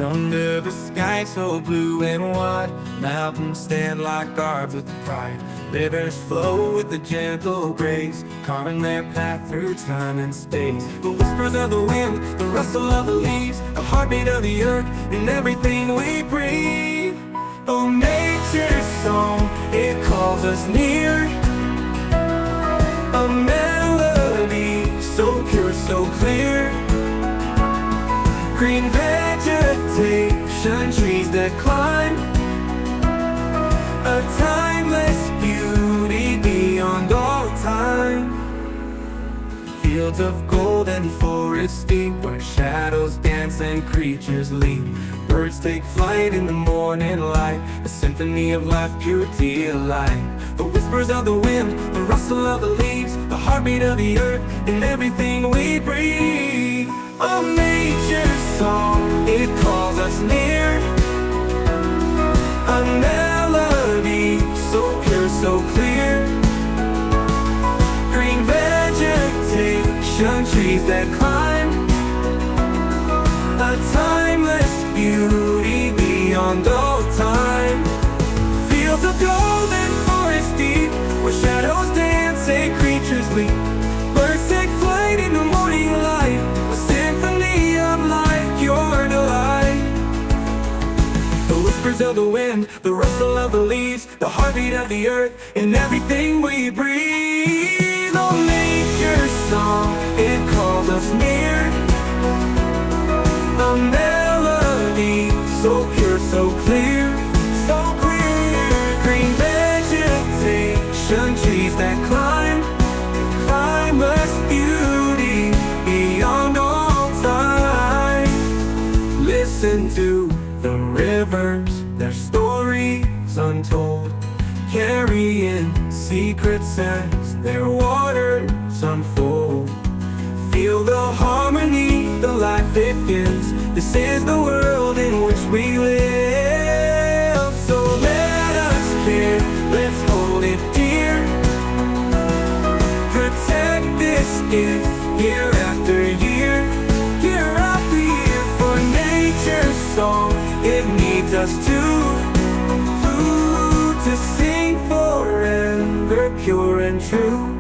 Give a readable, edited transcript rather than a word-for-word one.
Under the sky so blue and wide, mountains stand like arms with pride. Rivers flow with a gentle grace, carving their path through time and space. The whispers of the wind, the rustle of the leaves, the heartbeat of the earth, and everything we breathe. Oh, nature's song, it calls us near. A melody so pure, so clear. Green vegetation, trees that climb, a timeless beauty beyond all time. Fields of gold and forests deep, where shadows dance and creatures leap. Birds take flight in the morning light, a symphony of life, purity alive. The whispers of the wind, the rustle of the leaves, the heartbeat of the earth, and everything we breathe. Oh, nature's song, it calls us near. A melody so pure, so clear. Green vegetation, trees that climb, a timeless beauty beyond all time. Fields of gold and forests deep, where shadows dance and creatures leap. Birds take flight in the morning light, a symphony of life, pure delight. The whispers of the wind, the rustle of the leaves, the heartbeat of the earth, and everything we breathe. Oh, nature's song, it calls us near. A melody so pure, so clear, so clear. Green vegetation, trees that climb, timeless beauty beyond all time. Listen to the rivers, their stories untold, carrying secrets as their waters unfold. Feel the harmony, the life it gives. This is the world in which we live. So let us care, let's hold it dear. Protect this gift year after year, year after year. For nature's song, it needs us to sing forever, pure and true.